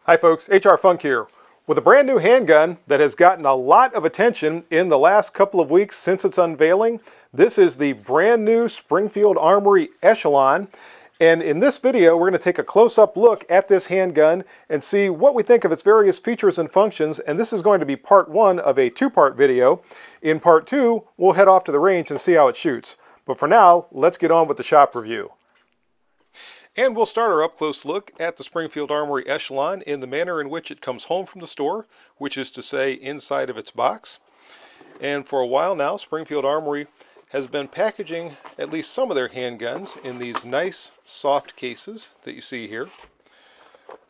Hi folks, HR Funk here with a brand new handgun that has gotten a lot of attention in the last couple of weeks since its unveiling. This is the brand new Springfield Armory Echelon, and in this video we're going to take a close-up look at this handgun and see what we think of its various features and functions, and this is going to be part one of a two-part video. In part two, we'll head off to the range and see how it shoots. But for now, let's get on with the shop review. And we'll start our up-close look at the Springfield Armory Echelon in the manner in which it comes home from the store, which is to say inside of its box. And for a while now, Springfield Armory has been packaging at least some of their handguns in these nice soft cases that you see here.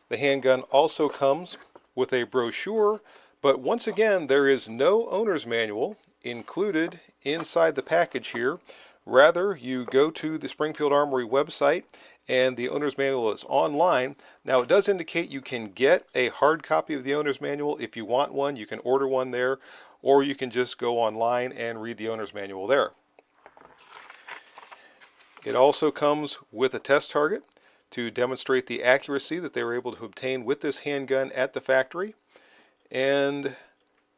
The handgun also comes with a brochure, but once again there is no owner's manual included inside the package here. Rather, you go to the Springfield Armory website and the owner's manual is online. Now, it does indicate you can get a hard copy of the owner's manual. If you want one, you can order one there, or you can just go online and read the owner's manual there. It also comes with a test target to demonstrate the accuracy that they were able to obtain with this handgun at the factory. And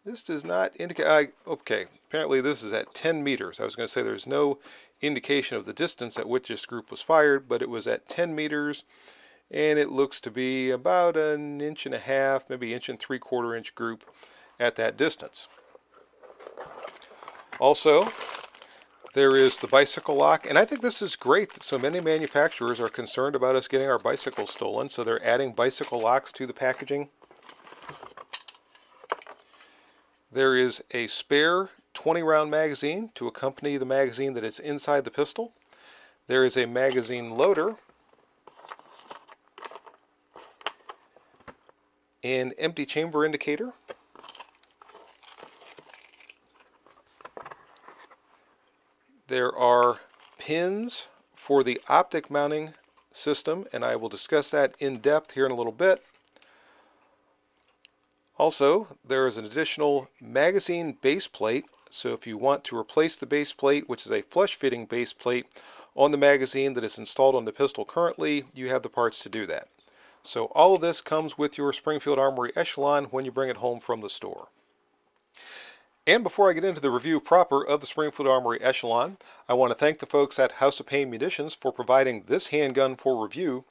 this does not indicate, okay, apparently this is at 10 meters. I was going to say there's no indication of the distance at which this group was fired, but it was at 10 meters, and it looks to be about an inch and a half, maybe inch and 3/4 inch group at that distance. Also, there is the bicycle lock, and I think this is great that so many manufacturers are concerned about us getting our bicycles stolen, so they're adding bicycle locks to the packaging. There is a spare 20-round magazine to accompany the magazine that is inside the pistol. There is a magazine loader, an empty chamber indicator, there are pins for the optic mounting system, and I will discuss that in depth here in a little bit. Also, there is an additional magazine base plate, so if you want to replace the base plate, which is a flush-fitting base plate, on the magazine that is installed on the pistol currently, you have the parts to do that. So all of this comes with your Springfield Armory Echelon when you bring it home from the store. And before I get into the review proper of the Springfield Armory Echelon, I want to thank the folks at House of Pain Munitions for providing this handgun for review.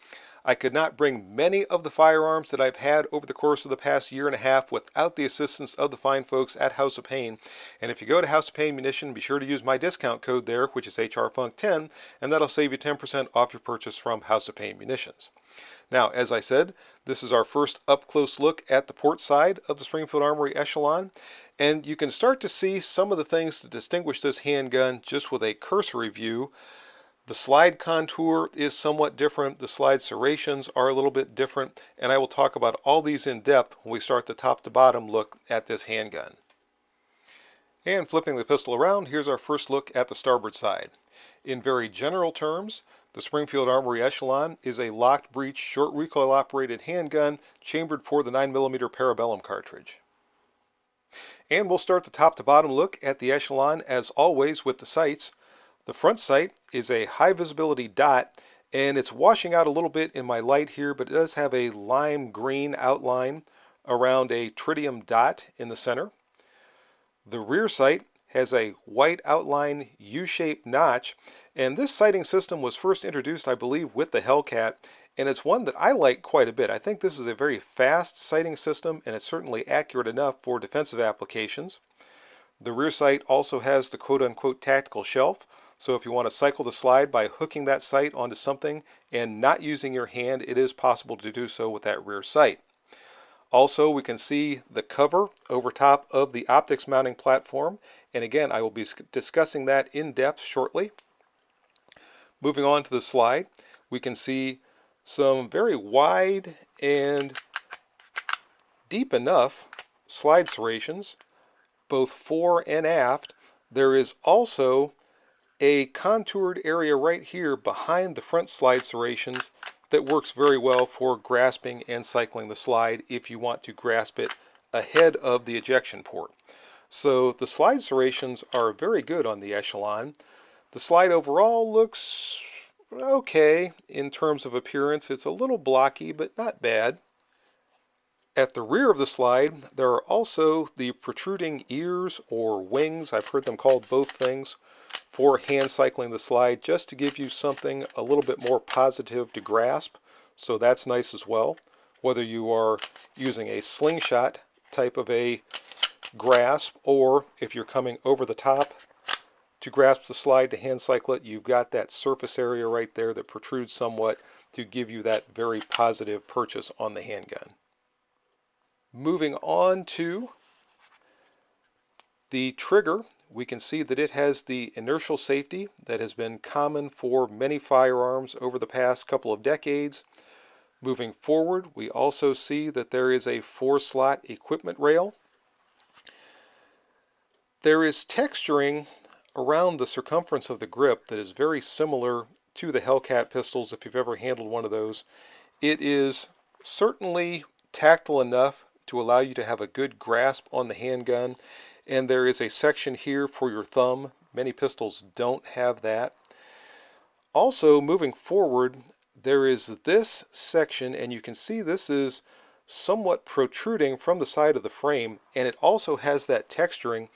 I could not bring many of the firearms that I've had over the course of the past year and a half without the assistance of the fine folks at House of Pain. And if you go to House of Pain Munition, be sure to use my discount code there, which is HRFunk10, and that'll save you 10% off your purchase from House of Pain Munitions. Now, as I said, this is our first up-close look at the port side of the Springfield Armory Echelon, and you can start to see some of the things that distinguish this handgun just with a cursory view. The slide contour is somewhat different, the slide serrations are a little bit different, and I will talk about all these in depth when we start the top to bottom look at this handgun. And flipping the pistol around, here's our first look at the starboard side. In very general terms, the Springfield Armory Echelon is a locked breech, short recoil operated handgun chambered for the 9mm Parabellum cartridge. And we'll start the top to bottom look at the Echelon as always with the sights. The front sight is a high visibility dot, and it's washing out a little bit in my light here, but it does have a lime green outline around a tritium dot in the center. The rear sight has a white outline U-shaped notch, and this sighting system was first introduced, I believe, with the Hellcat, and it's one that I like quite a bit. I think this is a very fast sighting system, and it's certainly accurate enough for defensive applications. The rear sight also has the quote-unquote tactical shelf, so if you want to cycle the slide by hooking that sight onto something and not using your hand, it is possible to do so with that rear sight. Also, we can see the cover over top of the optics mounting platform, and again, I will be discussing that in depth shortly. Moving on to the slide, we can see some very wide and deep enough slide serrations, both fore and aft. There is also a contoured area right here behind the front slide serrations that works very well for grasping and cycling the slide if you want to grasp it ahead of the ejection port. So the slide serrations are very good on the Echelon. The slide overall looks okay in terms of appearance. It's a little blocky, but not bad. At the rear of the slide, there are also the protruding ears or wings, I've heard them called both things, for hand cycling the slide, just to give you something a little bit more positive to grasp. So that's nice as well. Whether you are using a slingshot type of a grasp, or if you're coming over the top to grasp the slide to hand cycle it, you've got that surface area right there that protrudes somewhat to give you that very positive purchase on the handgun. Moving on to the trigger, we can see that it has the inertial safety that has been common for many firearms over the past couple of decades. Moving forward, we also see that there is a 4-slot equipment rail. There is texturing around the circumference of the grip that is very similar to the Hellcat pistols if you've ever handled one of those. It is certainly tactile enough to allow you to have a good grasp on the handgun, and there is a section here for your thumb. Many pistols don't have that. Also, moving forward, there is this section, and you can see this is somewhat protruding from the side of the frame, and it also has that texturing.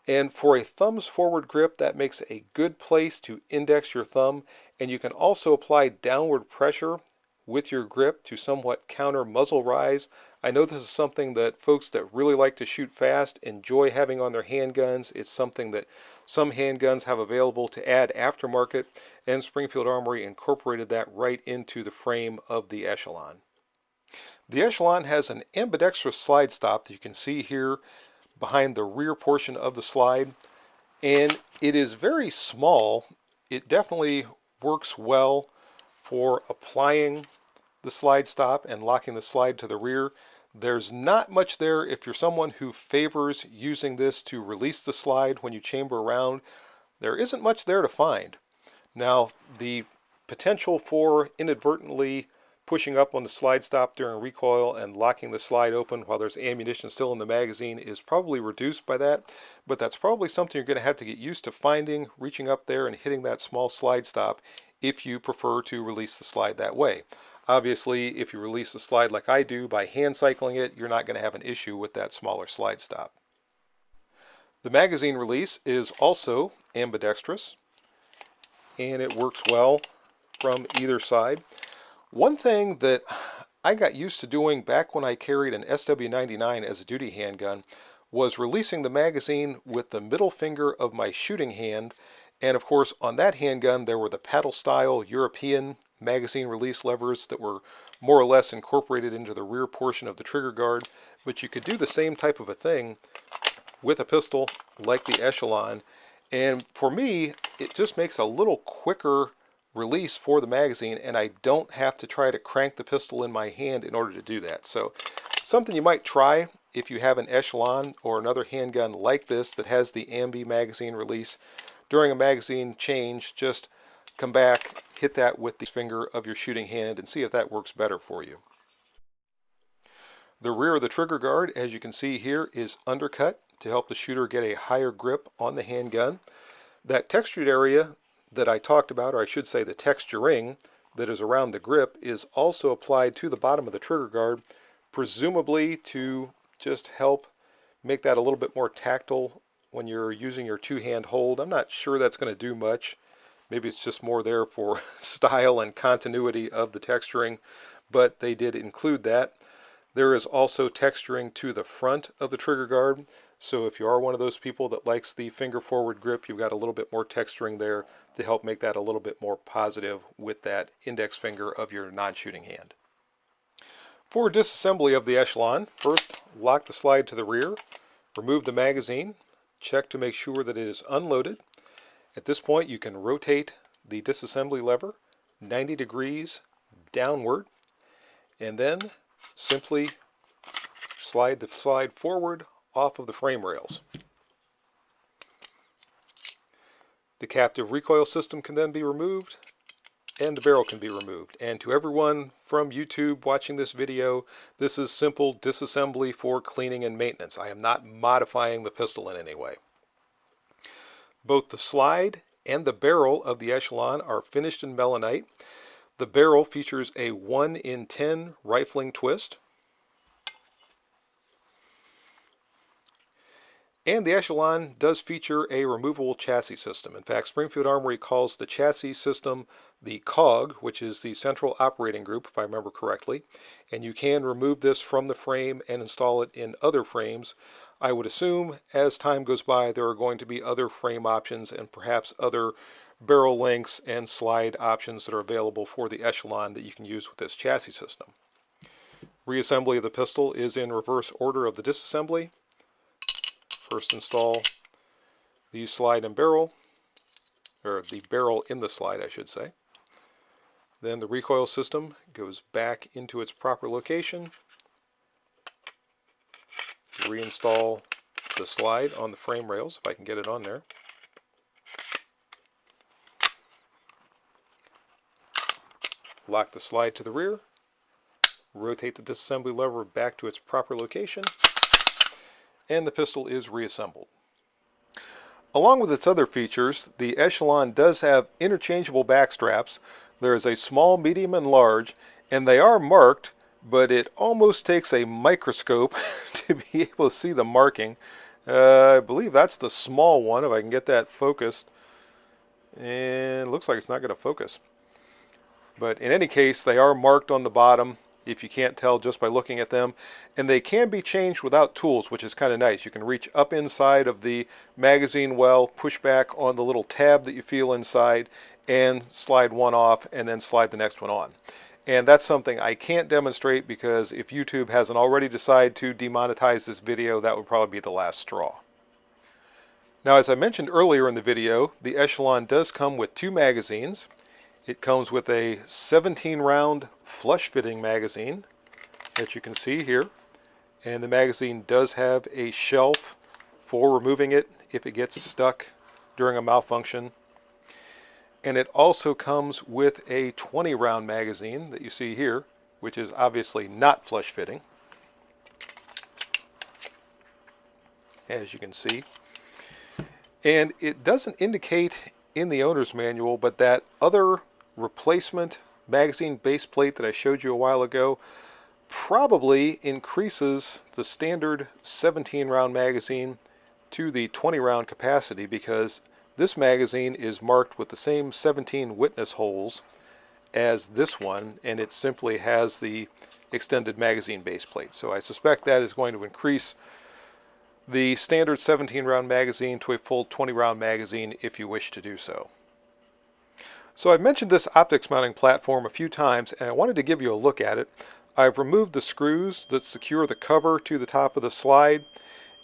And for a thumbs forward grip, that makes a good place to index your thumb, and you can also apply downward pressure with your grip to somewhat counter muzzle rise. I know this is something that folks that really like to shoot fast enjoy having on their handguns. It's something that some handguns have available to add aftermarket, and Springfield Armory incorporated that right into the frame of the Echelon. The Echelon has an ambidextrous slide stop that you can see here behind the rear portion of the slide, and it is very small. It definitely works well for applying the slide stop and locking the slide to the rear. There's not much there if you're someone who favors using this to release the slide when you chamber around. There isn't much there to find. Now, the potential for inadvertently pushing up on the slide stop during recoil and locking the slide open while there's ammunition still in the magazine is probably reduced by that, but that's probably something you're going to have to get used to finding, reaching up there and hitting that small slide stop if you prefer to release the slide that way. Obviously, if you release the slide like I do by hand cycling it, you're not going to have an issue with that smaller slide stop. The magazine release is also ambidextrous, and it works well from either side. One thing that I got used to doing back when I carried an SW99 as a duty handgun was releasing the magazine with the middle finger of my shooting hand. And of course, on that handgun, there were the paddle style European magazine release levers that were more or less incorporated into the rear portion of the trigger guard. But you could do the same type of a thing with a pistol like the Echelon. And for me, it just makes a little quicker release for the magazine, and I don't have to try to crank the pistol in my hand in order to do that. So something you might try if you have an Echelon or another handgun like this that has the ambi magazine release. During a magazine change, just come back, hit that with the finger of your shooting hand and see if that works better for you. The rear of the trigger guard, as you can see here, is undercut to help the shooter get a higher grip on the handgun. That textured area that I talked about, or I should say the texturing that is around the grip, is also applied to the bottom of the trigger guard, presumably to just help make that a little bit more tactile when you're using your two-hand hold. I'm not sure that's going to do much. Maybe it's just more there for style and continuity of the texturing, but they did include that. There is also texturing to the front of the trigger guard, so if you are one of those people that likes the finger forward grip, you've got a little bit more texturing there to help make that a little bit more positive with that index finger of your non-shooting hand. For disassembly of the Echelon, first lock the slide to the rear, remove the magazine, check to make sure that it is unloaded. At this point, you can rotate the disassembly lever 90 degrees downward, and then simply slide the slide forward off of the frame rails. The captive recoil system can then be removed, and the barrel can be removed. And to everyone from YouTube watching this video, this is simple disassembly for cleaning and maintenance. I am not modifying the pistol in any way. Both the slide and the barrel of the Echelon are finished in melanite. The barrel features a 1 in 10 rifling twist. And the Echelon does feature a removable chassis system. In fact, Springfield Armory calls the chassis system the COG, which is the Central Operating Group, if I remember correctly. And you can remove this from the frame and install it in other frames. I would assume as time goes by there are going to be other frame options and perhaps other barrel lengths and slide options that are available for the Echelon that you can use with this chassis system. Reassembly of the pistol is in reverse order of the disassembly. First install the slide and barrel, or the barrel in the slide I should say. Then the recoil system goes back into its proper location. Reinstall the slide on the frame rails, if I can get it on there. Lock the slide to the rear. Rotate the disassembly lever back to its proper location. And the pistol is reassembled. Along with its other features, the Echelon does have interchangeable back straps. There is a small, medium, and large, and they are marked, but it almost takes a microscope to be able to see the marking. I believe that's the small one, if I can get that focused. And it looks like it's not going to focus. But in any case, they are marked on the bottom, if you can't tell just by looking at them. And they can be changed without tools, which is kind of nice. You can reach up inside of the magazine well, push back on the little tab that you feel inside, and slide one off, and then slide the next one on. And that's something I can't demonstrate because if YouTube hasn't already decided to demonetize this video, that would probably be the last straw. Now, as I mentioned earlier in the video, the Echelon does come with two magazines. It comes with a 17-round flush-fitting magazine that you can see here. And the magazine does have a shelf for removing it if it gets stuck during a malfunction. And it also comes with a 20-round magazine that you see here, which is obviously not flush-fitting, as you can see. And it doesn't indicate in the owner's manual, but that other replacement magazine base plate that I showed you a while ago probably increases the standard 17-round magazine to the 20-round capacity, because this magazine is marked with the same 17 witness holes as this one, and it simply has the extended magazine base plate. So I suspect that is going to increase the standard 17-round magazine to a full 20-round magazine if you wish to do so. So I've mentioned this optics mounting platform a few times, and I wanted to give you a look at it. I've removed the screws that secure the cover to the top of the slide,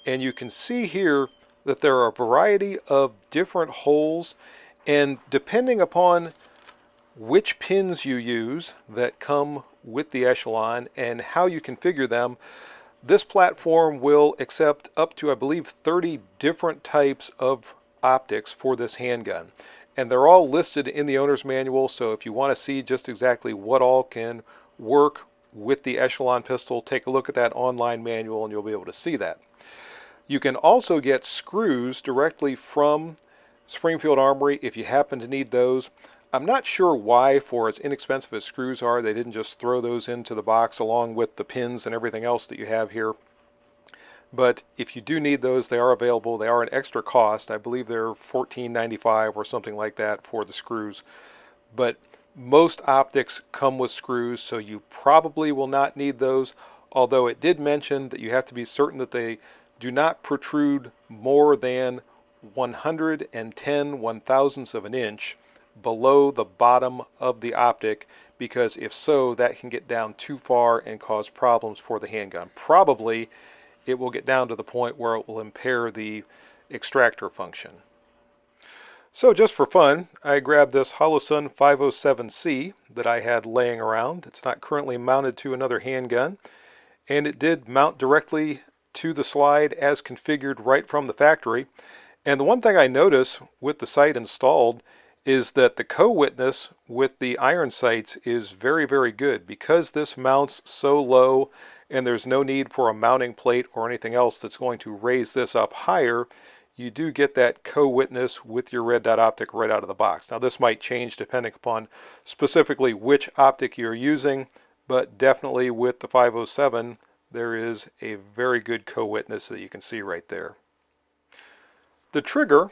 and you can see here that there are a variety of different holes, and depending upon which pins you use that come with the Echelon and how you configure them, this platform will accept up to, I believe, 30 different types of optics for this handgun. And they're all listed in the owner's manual, so if you want to see just exactly what all can work with the Echelon pistol, take a look at that online manual and you'll be able to see that. You can also get screws directly from Springfield Armory if you happen to need those. I'm not sure why, for as inexpensive as screws are, they didn't just throw those into the box along with the pins and everything else that you have here. But if you do need those, they are available. They are an extra cost. I believe they're $14.95 or something like that for the screws. But most optics come with screws, so you probably will not need those, although it did mention that you have to be certain that they do not protrude more than 110 one-thousandths of an inch below the bottom of the optic, because if so, that can get down too far and cause problems for the handgun. Probably it will get down to the point where it will impair the extractor function. So just for fun, I grabbed this Holosun 507C that I had laying around. It's not currently mounted to another handgun, and it did mount directly to the slide as configured right from the factory. And the one thing I notice with the sight installed is that the co-witness with the iron sights is very, very good. Because this mounts so low and there's no need for a mounting plate or anything else that's going to raise this up higher, you do get that co-witness with your red dot optic right out of the box. Now this might change depending upon specifically which optic you're using, but definitely with the 507 there is a very good co-witness that you can see right there. The trigger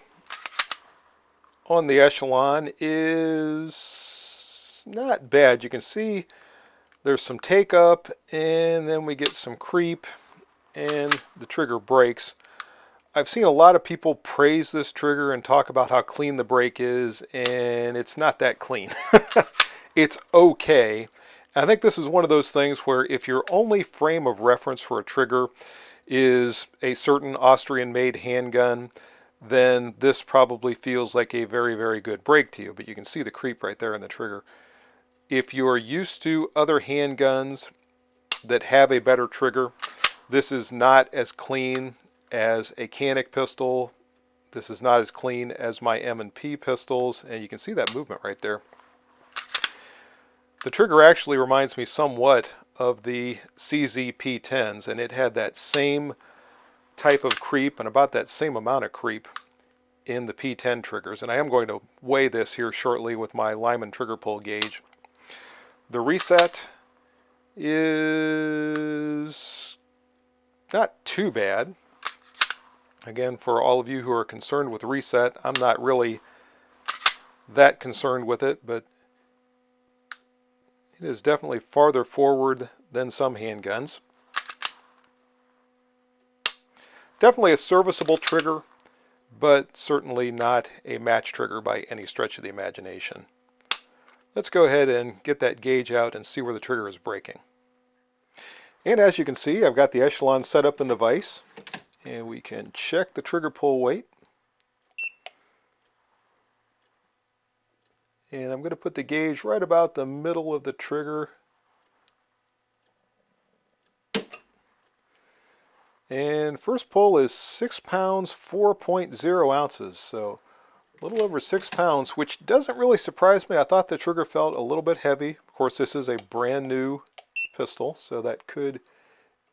on the Echelon is not bad. You can see there's some take up, and then we get some creep, and the trigger breaks. I've seen a lot of people praise this trigger and talk about how clean the brake is, and it's not that clean. It's okay. I think this is one of those things where if your only frame of reference for a trigger is a certain Austrian-made handgun, then this probably feels like a very, very good brake to you. But you can see the creep right there in the trigger. If you're used to other handguns that have a better trigger, this is not as clean as a Canic pistol. This is not as clean as my M&P pistols, and you can see that movement right there. The trigger actually reminds me somewhat of the CZ P10s, and it had that same type of creep and about that same amount of creep in the P10 triggers. And I am going to weigh this here shortly with my Lyman trigger pull gauge. The reset is not too bad. Again, for all of you who are concerned with reset, I'm not really that concerned with it, but it is definitely farther forward than some handguns. Definitely a serviceable trigger, but certainly not a match trigger by any stretch of the imagination. Let's go ahead and get that gauge out and see where the trigger is breaking. And as you can see, I've got the Echelon set up in the vise, and we can check the trigger pull weight. And I'm going to put the gauge right about the middle of the trigger. And first pull is 6 pounds, 4.0 ounces. So a little over 6 pounds, which doesn't really surprise me. I thought the trigger felt a little bit heavy. Of course, this is a brand new pistol, so that could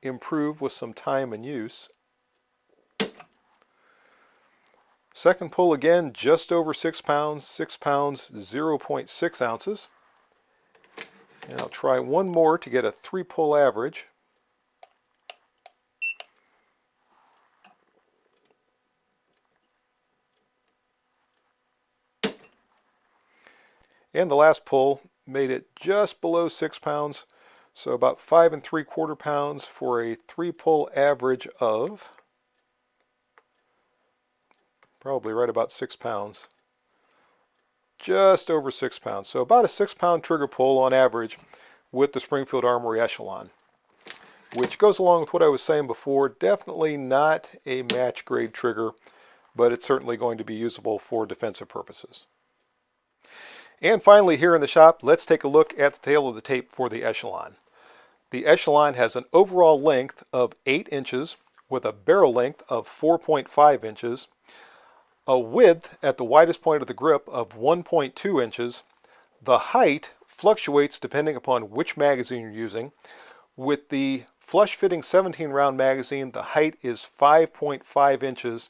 improve with some time and use. Second pull again, just over 6 pounds, 6 pounds, 0.6 ounces. And I'll try one more to get a 3-pull average. And the last pull made it just below 6 pounds, so about 5 3/4 pounds for a 3-pull average of probably right about 6 pounds. Just over 6 pounds. So about a 6-pound trigger pull on average with the Springfield Armory Echelon, which goes along with what I was saying before. Definitely not a match grade trigger, but it's certainly going to be usable for defensive purposes. And finally, here in the shop, let's take a look at the tail of the tape for the Echelon. The Echelon has an overall length of 8 inches with a barrel length of 4.5 inches, a width at the widest point of the grip of 1.2 inches. The height fluctuates depending upon which magazine you're using. With the flush-fitting 17-round magazine, the height is 5.5 inches.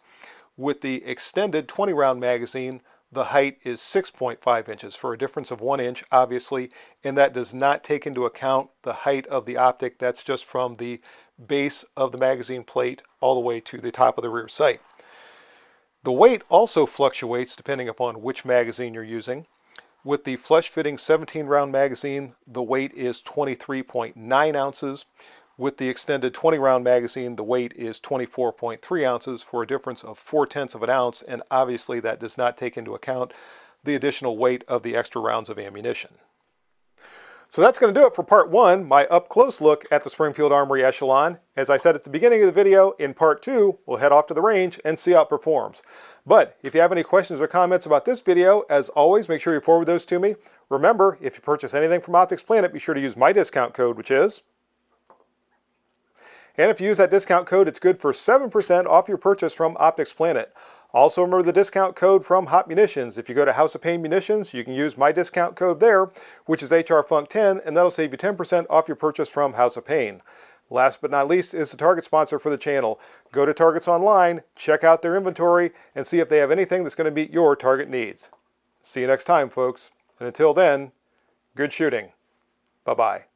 With the extended 20-round magazine, the height is 6.5 inches, for a difference of 1 inch, obviously, and that does not take into account the height of the optic. That's just from the base of the magazine plate all the way to the top of the rear sight. The weight also fluctuates depending upon which magazine you're using. With the flush-fitting 17-round magazine, the weight is 23.9 ounces. With the extended 20-round magazine, the weight is 24.3 ounces, for a difference of 0.4 of an ounce, and obviously that does not take into account the additional weight of the extra rounds of ammunition. So that's going to do it for part 1, my up-close look at the Springfield Armory Echelon. As I said at the beginning of the video, in part 2, we'll head off to the range and see how it performs. But if you have any questions or comments about this video, as always, make sure you forward those to me. Remember, if you purchase anything from Optics Planet, be sure to use my discount code, which is... And if you use that discount code, it's good for 7% off your purchase from Optics Planet. Also remember the discount code from Hot Munitions. If you go to House of Pain Munitions, you can use my discount code there, which is HRFUNK10, and that'll save you 10% off your purchase from House of Pain. Last but not least is the Target sponsor for the channel. Go to Target's online, check out their inventory, and see if they have anything that's going to meet your Target needs. See you next time, folks. And until then, good shooting. Bye-bye.